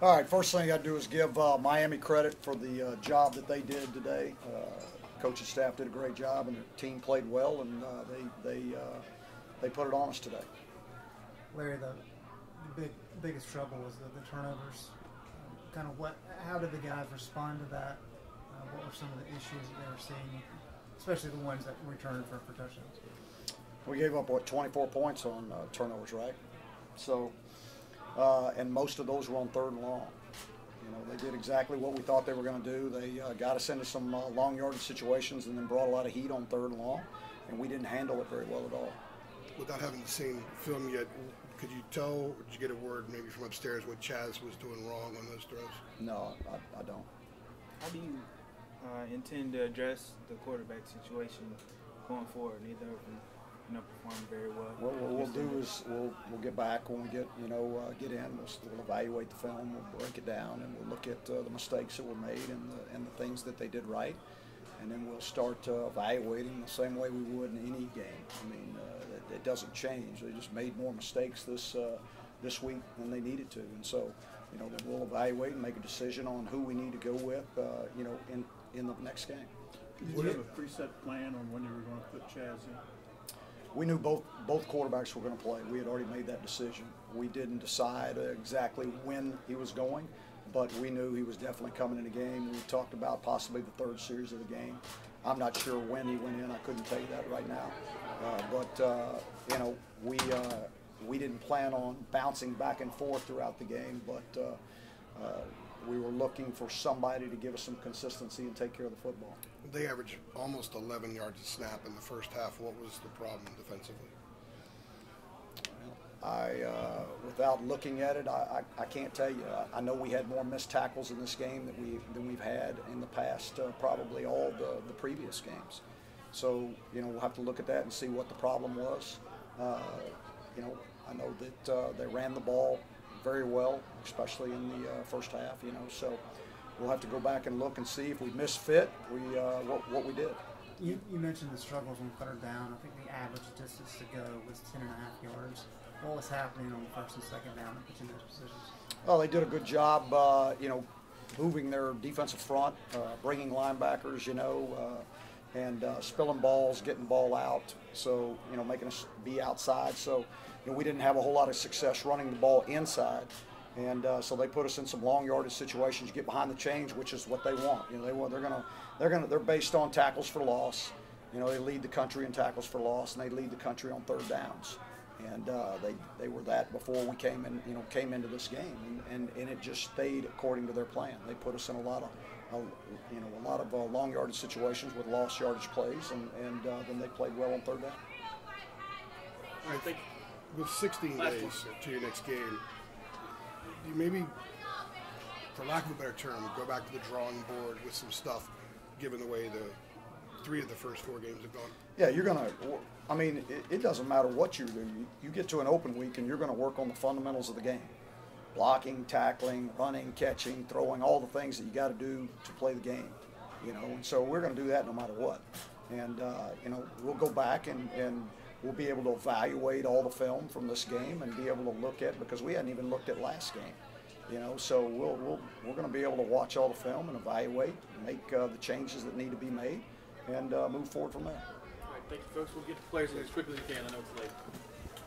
All right, first thing I do is give Miami credit for the job that they did today. Coaching staff did a great job, and their team played well, and they put it on us today. Larry, the biggest trouble was the turnovers. How did the guys respond to that? What were some of the issues that they were seeing, especially the ones that returned for touchdowns? We gave up, 24 points on turnovers, right? So, and most of those were on 3rd and long. You know, they did exactly what we thought they were going to do. They got us into some long yardage situations and then brought a lot of heat on 3rd and long, and we didn't handle it very well at all. Without having seen film yet, could you tell, or did you get a word maybe from upstairs what Chaz was doing wrong on those throws? No, I don't. How do you intend to address the quarterback situation going forward? Neither of them performed very well. What we'll do is we'll get back when we get in. We'll evaluate the film. We'll break it down, and we'll look at the mistakes that were made and the things that they did right, and then we'll start evaluating the same way we would in any game. I mean, it doesn't change. They just made more mistakes this week than they needed to, and so then we'll evaluate and make a decision on who we need to go with in the next game. Did you have a preset plan on when you were going to put Chaz in? We knew both quarterbacks were going to play. We had already made that decision. We didn't decide exactly when he was going, but we knew he was definitely coming in the game. We talked about possibly the 3rd series of the game. I'm not sure when he went in. I couldn't tell you that right now. We didn't plan on bouncing back and forth throughout the game, but we were looking for somebody to give us some consistency and take care of the football. They averaged almost 11 yards a snap in the first half. What was the problem defensively? Without looking at it, I can't tell you. I know we had more missed tackles in this game than we've had in the past, probably all the previous games. So we'll have to look at that and see what the problem was. I know that they ran the ball very well, especially in the first half. So we'll have to go back and look and see if we misfit what we did. You mentioned the struggles on 3rd down. I think the average distance to go was 10.5 yards. What was happening on 1st and 2nd down to put you in those positions? Well, they did a good job, moving their defensive front, bringing linebackers, and spilling balls, getting ball out. So, making us be outside. So, we didn't have a whole lot of success running the ball inside. And so they put us in some long yardage situations. You get behind the chains, which is what they want. They're based on tackles for loss. They lead the country in tackles for loss, and they lead the country on 3rd downs. And they were that before we came into this game, and it just stayed according to their plan. They put us in a lot of long yardage situations with lost yardage plays, and then they played well on 3rd down. I think with 16 days to your next game, you maybe, for lack of a better term, go back to the drawing board with some stuff, given the way the 3 of the first 4 games have gone. Yeah, you're going to – I mean, it doesn't matter what you do. You get to an open week, and you're going to work on the fundamentals of the game. Blocking, tackling, running, catching, throwing, all the things that you got to do to play the game. And so we're going to do that no matter what. And, we'll go back and we'll be able to evaluate all the film from this game and be able to look at, because we hadn't even looked at last game. So we're going to be able to watch all the film and evaluate, make the changes that need to be made, and move forward from there. All right, thank you, folks. We'll get to players as quickly as we can. I know it's late.